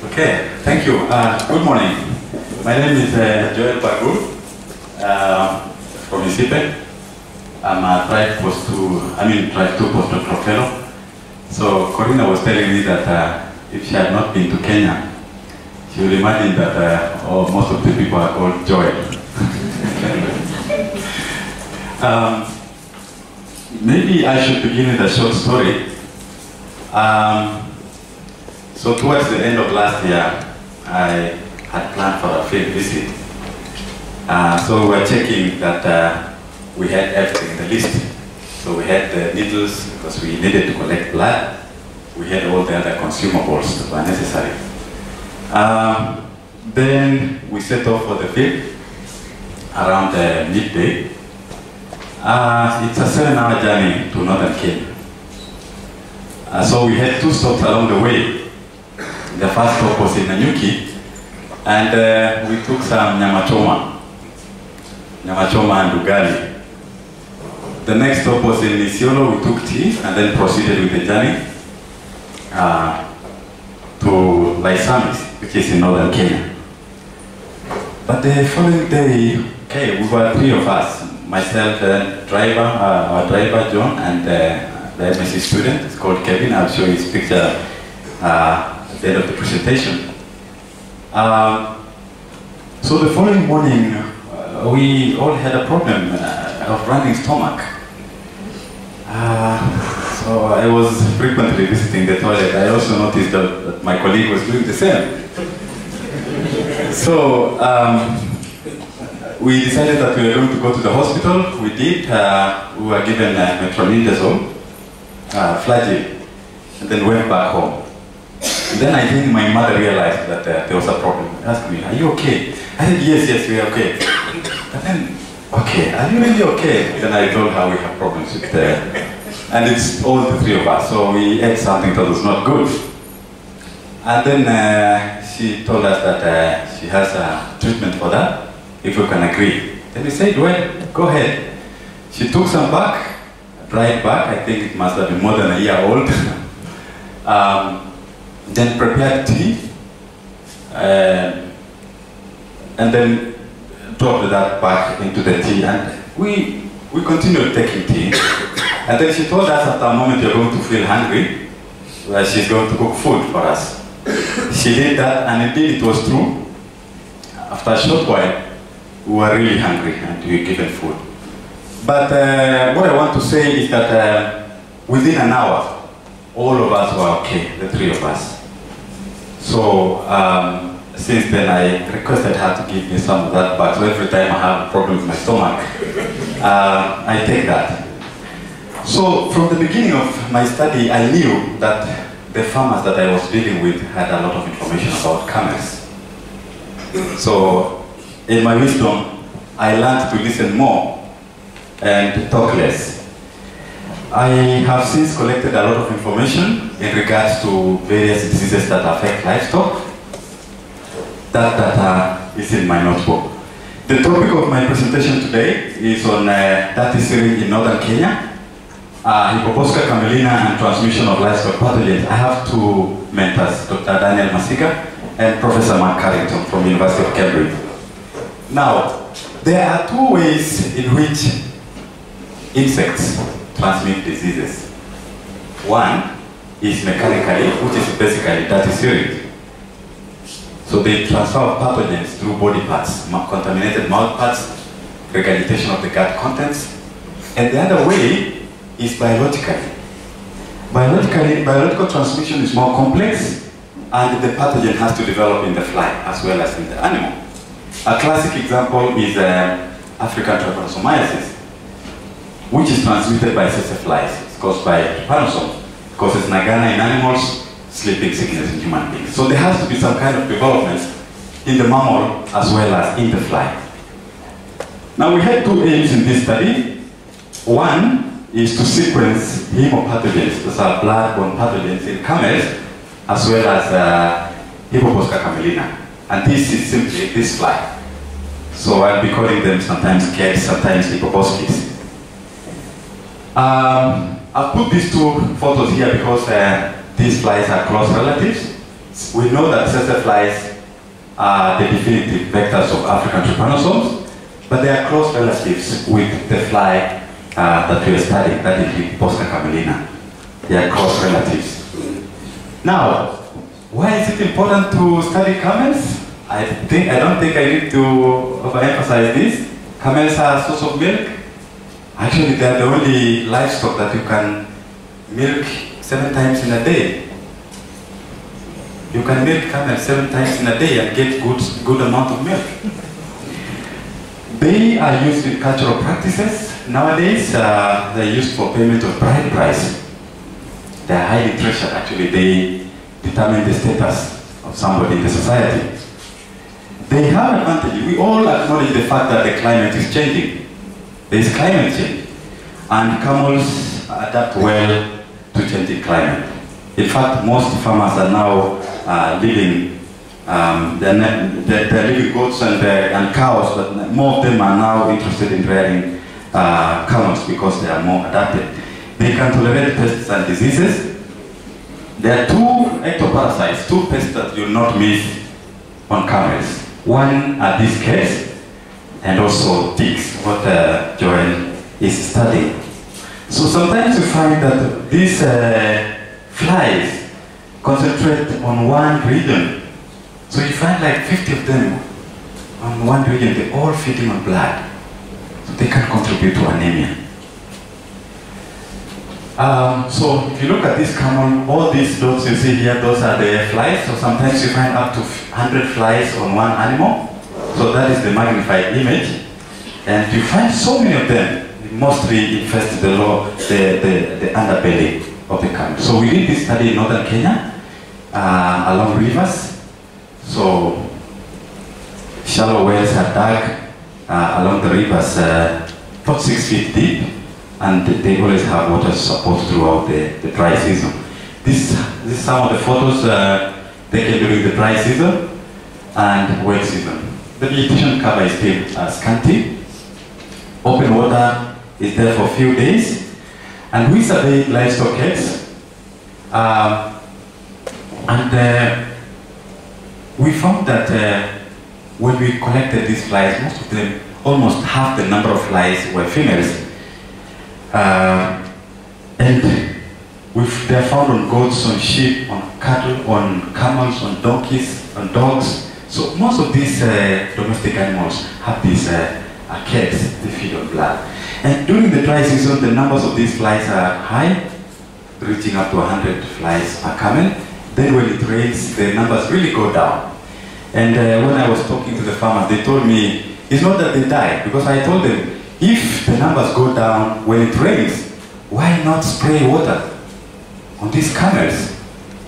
Okay, thank you. Good morning. My name is Joel Bagur from ISIPE. I'm a Drive 2 postdoctoral fellow. So Corina was telling me that if she had not been to Kenya, she would imagine that most of the people are called Joel. Maybe I should begin with a short story. So towards the end of last year, I had planned for a field visit. So we were checking that we had everything in the list. So we had the needles because we needed to collect blood. We had all the other consumables that were necessary. Then we set off for the field around midday. It's a 7-hour journey to northern Kenya. So we had 2 stops along the way. The first stop was in Nanyuki, and we took some nyama choma and ugali. The next stop was in Isiolo. We took tea and then proceeded with the journey to Laisamis, which is in northern Kenya. But the following day, we were 3 of us, myself, our driver John, and the MSc student. It's called Kevin. I'll show you his picture at the end of the presentation. So the following morning, we all had a problem of running stomach. So I was frequently visiting the toilet. I also noticed that my colleague was doing the same. So we decided that we were going to go to the hospital. We did. We were given metronidazole, Flagyl, and then went back home. And then I think my mother realized that there was a problem. She asked me, "Are you okay?" I said, yes, we are okay. But then, okay, are you really okay? Then I told her we have problems with and it's all the 3 of us. So we ate something that was not good. And then she told us that she has a treatment for that, if we can agree. Then we said, well, go ahead. She took some back, dried back. I think it must have been more than a year old. Then prepared tea, and then dropped that back into the tea, and we continued taking tea. And then she told us after a moment, you're going to feel hungry, she's going to cook food for us. She did that, and indeed it was true. After a short while, we were really hungry and we were given food. But what I want to say is that within an hour, all of us were okay, the 3 of us. So since then I requested her to give me some of that back. So every time I have a problem with my stomach, I take that. So from the beginning of my study, I knew that the farmers that I was dealing with had a lot of information about camels. So in my wisdom, I learned to listen more and talk less. I have since collected a lot of information in regards to various diseases that affect livestock. That data is in my notebook. The topic of my presentation today is on dirty syringe in northern Kenya, Hippobosca camelina and transmission of livestock pathogens. I have 2 mentors, Dr. Daniel Masiga and Professor Mark Carrington from University of Cambridge. Now, there are 2 ways in which insects transmit diseases. One is mechanically, which is basically dirty syringe. So they transfer pathogens through body parts, contaminated mouth parts, regurgitation of the gut contents. And the other way is biologically. Biological transmission is more complex, and the pathogen has to develop in the fly as well as in the animal. A classic example is African trypanosomiasis, which is transmitted by tsetse flies. It's caused by trypanosome. It causes nagana in animals, sleeping sickness in human beings. So there has to be some kind of development in the mammal as well as in the fly. Now we had 2 aims in this study. One is to sequence hemopathogens, those are blood-borne pathogens in camels, as well as Hippobosca camelina. And this is simply this fly. So I'll be calling them sometimes cats, sometimes Hippoboscis. I've put these 2 photos here because these flies are close relatives. we know that tsetse flies are the definitive vectors of African trypanosomes, but they are close relatives with the fly that we are studying, that is Hippobosca camelina. They are close relatives. Now, why is it important to study camels? I don't think I need to overemphasize this. Camels are a source of milk. Actually, they are the only livestock that you can milk 7 times in a day. You can milk camels 7 times in a day and get good amount of milk. They are used in cultural practices. Nowadays, they're used for payment of bride price. They are highly treasured. Actually, they determine the status of somebody in the society. They have advantage. We all acknowledge the fact that the climate is changing. There is climate change. And camels adapt well to changing climate. In fact, most farmers are now living, they're living goats and cows, but more of them are now interested in rearing camels because they are more adapted. They can tolerate pests and diseases. There are 2 ectoparasites, 2 pests that you'll not miss on camels. One are these cats and also ticks, what Joel is studying. So sometimes you find that these flies concentrate on one region. So you find like 50 of them on one region, they're all feeding on blood. So they can contribute to anemia. So if you look at this camel, all these dots you see here, those are the flies. So sometimes you find up to 100 flies on one animal. So that is the magnified image. And you find so many of them, mostly infest the underbelly of the camel. So we did this study in northern Kenya, along rivers. So shallow wells are dug along the rivers, about 6 feet deep. And they always have water support throughout the dry season. This is some of the photos taken during the dry season and wet season. The vegetation cover is still scanty. Open water is there for a few days. And we surveyed livestock heads. We found that when we collected these flies, most of them, almost half the number of flies were females. And they're found on goats, on sheep, on cattle, on camels, on donkeys, on dogs. So most of these domestic animals have these cats, they feed on blood. And during the dry season, the numbers of these flies are high, reaching up to 100 flies per camel. Then when it rains, the numbers really go down. And when I was talking to the farmers, they told me, it's not that they die, because I told them, if the numbers go down when it rains, why not spray water on these camels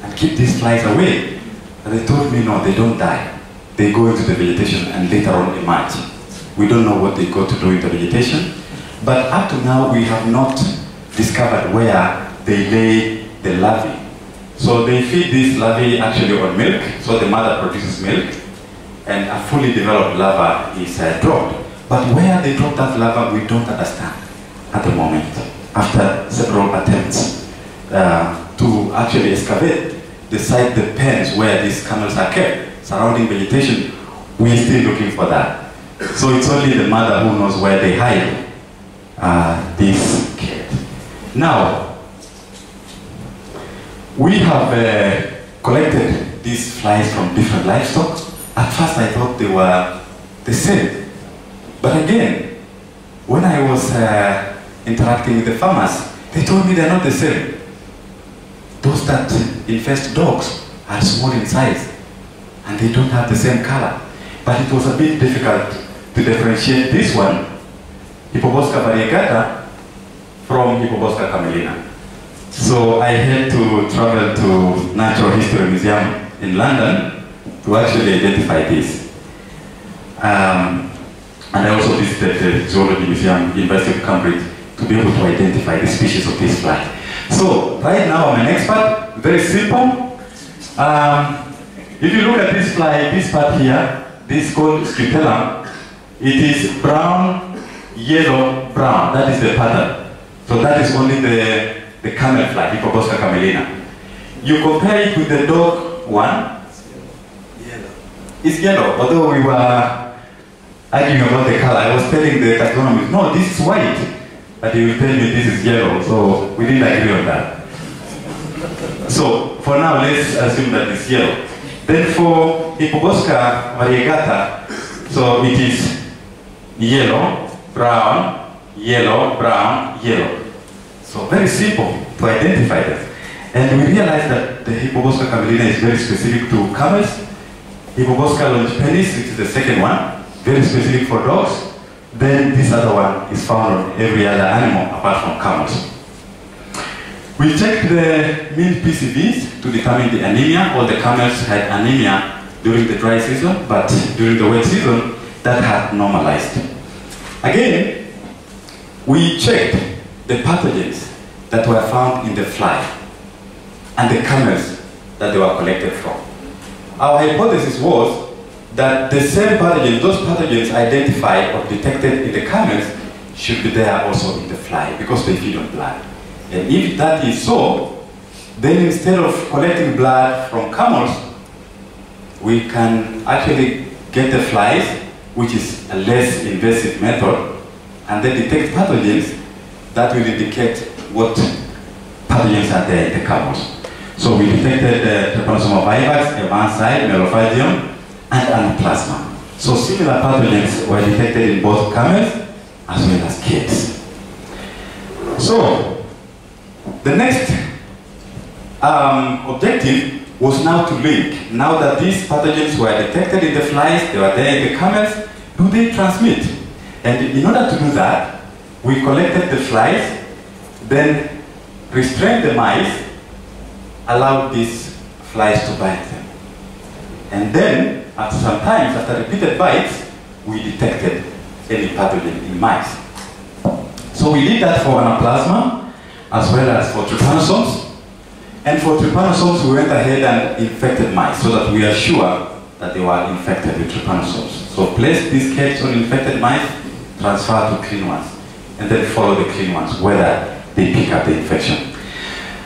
and keep these flies away? And they told me, no, they don't die. They go into the vegetation and later on emerge. We don't know what they go to do in the vegetation, but up to now we have not discovered where they lay the larvae. So they feed this larvae actually on milk, so the mother produces milk, and a fully developed larva is dropped. But where they drop that larva, we don't understand at the moment. After several attempts to actually excavate the site, the pens where these camels are kept, surrounding vegetation, we're still looking for that. So it's only the mother who knows where they hide this cat. Now, we have collected these flies from different livestock. At first I thought they were the same. But again, when I was interacting with the farmers, they told me they're not the same. Those that infest dogs are small in size, and they don't have the same color. But it was a bit difficult to differentiate this one, Hippobosca variegata, from Hippobosca camelina. So I had to travel to Natural History Museum in London to actually identify this. And I also visited the Zoology Museum, University of Cambridge, to be able to identify the species of this fly. So, right now I'm an expert, very simple. If you look at this fly, this part here, this is called scutellum. It is brown, yellow, brown. That is the pattern. So that is only the camel fly, Hippobosca camelina. You compare it with the dog one, It's yellow. Although we were arguing about the color, I was telling the taxonomist, no, this is white. But he will tell me this is yellow, so we didn't agree on that. So for now, let's assume that it's yellow. Then for Hippobosca variegata, so it is yellow, brown, yellow, brown, yellow. So very simple to identify them. And we realized that the Hippobosca camelina is very specific to camels. Hippobosca longipennis, which is the second one, very specific for dogs. Then this other one is found on every other animal apart from camels. We checked the mean PCVs to determine the anemia. All the camels had anemia during the dry season, but during the wet season, that had normalized. Again, we checked the pathogens that were found in the fly and the camels that they were collected from. Our hypothesis was that the same pathogens, those pathogens identified or detected in the camels should be there also in the fly because they feed on blood. And if that is so, then instead of collecting blood from camels, we can actually get the flies, which is a less invasive method, and then detect pathogens that will indicate what pathogens are there in the camels. So we detected Trypanosoma vivax, Evanside, Melophagium, and Anaplasma. So similar pathogens were detected in both camels as well as kids. So the next objective was now to link. Now that these pathogens were detected in the flies, they were there in the camels, do they transmit? And in order to do that, we collected the flies, then restrained the mice, allowed these flies to bite them. And then, after some time, after repeated bites, we detected any pathogen in mice. So we did that for Anaplasma, as well as for trypanosomes. And for trypanosomes, we went ahead and infected mice so that we are sure that they were infected with trypanosomes. So place these cats on infected mice, transfer to clean ones, and then follow the clean ones, whether they pick up the infection.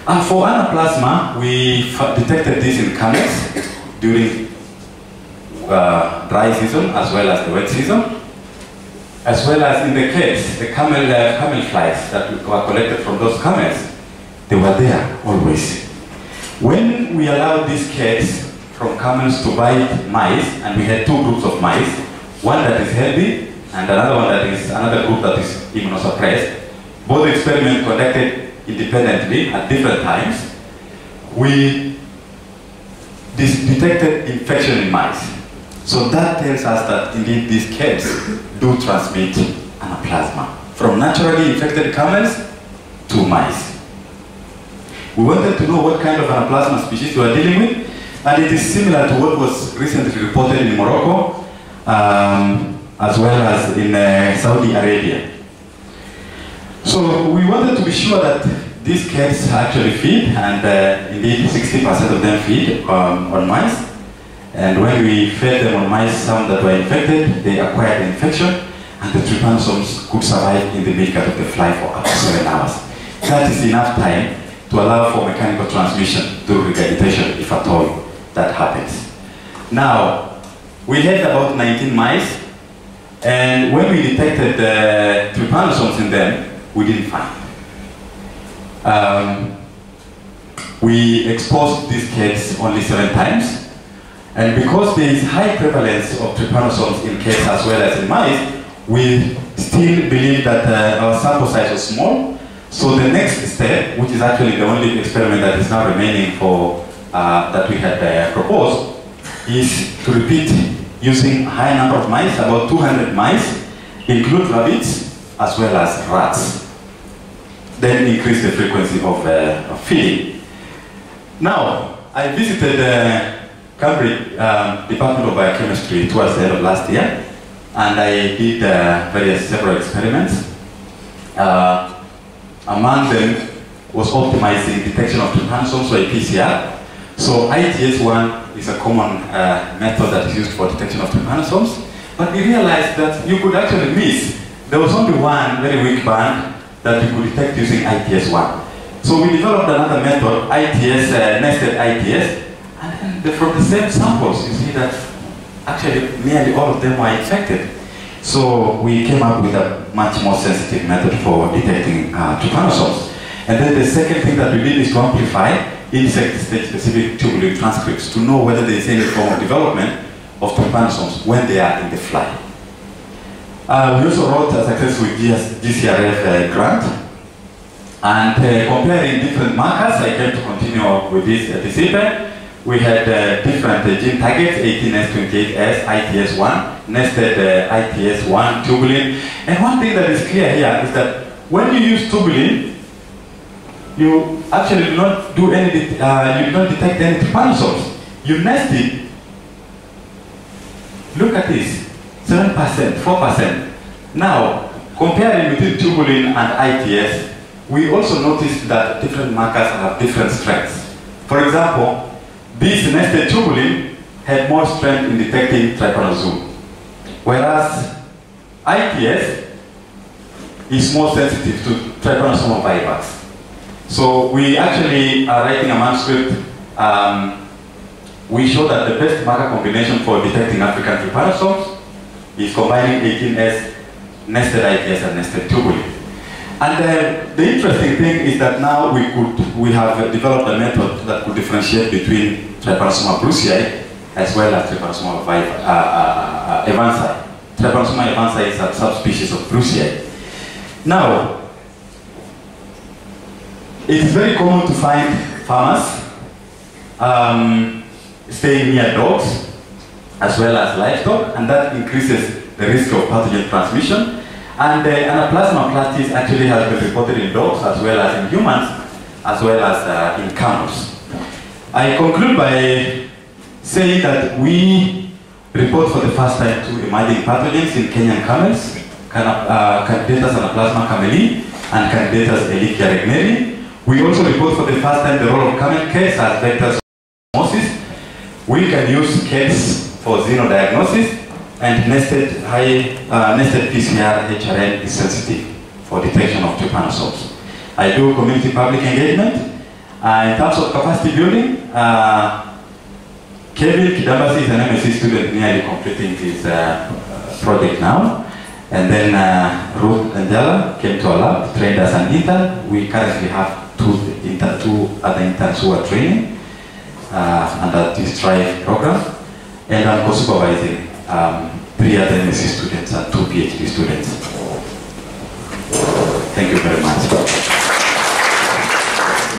And for Anaplasma, we detected this in camels during dry season as well as the wet season, as well as in the cats, the camel flies that were collected from those camels, they were there always. When we allowed these cats from camels to bite mice, and we had two groups of mice, one that is healthy and another one that is another group that is immunosuppressed, both experiments conducted independently at different times, we detected infection in mice. So that tells us that indeed these cats do transmit Anaplasma from naturally infected camels to mice. We wanted to know what kind of Anaplasma species we are dealing with, and it is similar to what was recently reported in Morocco, as well as in Saudi Arabia. So we wanted to be sure that these cats actually feed, and indeed 60% of them feed on mice. And when we fed them on mice, some that were infected, they acquired the infection, and the trypanosomes could survive in the milk of the fly for up to 7 hours. That is enough time to allow for mechanical transmission through regurgitation, if at all that happens. Now, we had about 19 mice, and when we detected the trypanosomes in them, we didn't find. We exposed these cats only 7 times, and because there is high prevalence of trypanosomes in cats as well as in mice, we still believe that our sample size was small. So the next step, which is actually the only experiment that is now remaining for that we had proposed, is to repeat using a high number of mice, about 200 mice, include rabbits as well as rats. Then increase the frequency of feeding. Now, I visited Cambridge Department of Biochemistry towards the end of last year, and I did several experiments. Among them was optimizing detection of trypanosomes, so a PCR. So ITS1 is a common method that is used for detection of trypanosomes, but we realized that you could actually miss. There was only one very weak band that you could detect using ITS1. So we developed another method, ITS, nested ITS, and then from the same samples, you see that actually nearly all of them were infected. So we came up with a much more sensitive method for detecting trypanosomes. And then the second thing that we did is to amplify insect stage-specific tubulin transcripts to know whether there is any form of development of trypanosomes when they are in the fly. We also wrote a successful GCRF grant. And comparing different markers, I came to continue with this event. We had different gene targets, 18S28S, ITS1, nested ITS1, tubulin. And one thing that is clear here is that when you use tubulin, you actually do not do any, you do not detect any trypanosomes. You nest it. Look at this, 7%, 4%. Now, comparing between tubulin and ITS, we also noticed that different markers have different strengths. For example, this nested tubulin had more strength in detecting trypanosome, whereas ITS is more sensitive to trypanosomal vivax. So we actually are writing a manuscript. We show that the best marker combination for detecting African trypanosomes is combining 18S, nested ITS, and nested tubulin. And the interesting thing is that now we have developed a method that could differentiate between Trypanosoma brucei as well as Trypanosoma evansii. Trypanosoma evansii is a subspecies of brucei. Now, it is very common to find farmers staying near dogs as well as livestock, and that increases the risk of pathogen transmission. And Anaplasma platys actually has been reported in dogs as well as in humans, as well as in camels. I conclude by saying that we report for the first time two emerging pathogens in Kenyan camels, Candidatus anaplasma camelii and Candidatus ehrlichia regneri. We also report for the first time the role of camel case as vectors of zoonosis. We can use cats for xenodiagnosis. And nested PCR HRN is sensitive for detection of trypanosomes. I do community public engagement. In terms of capacity building, Kevin Kidambasi is an MSc student nearly completing his project now. And then Ruth Angela came to our lab, trained as an intern. We currently have two other interns who are training under this TRIVE program. And I'm co-supervising 3 other MSc students and 2 PhD students. Thank you very much.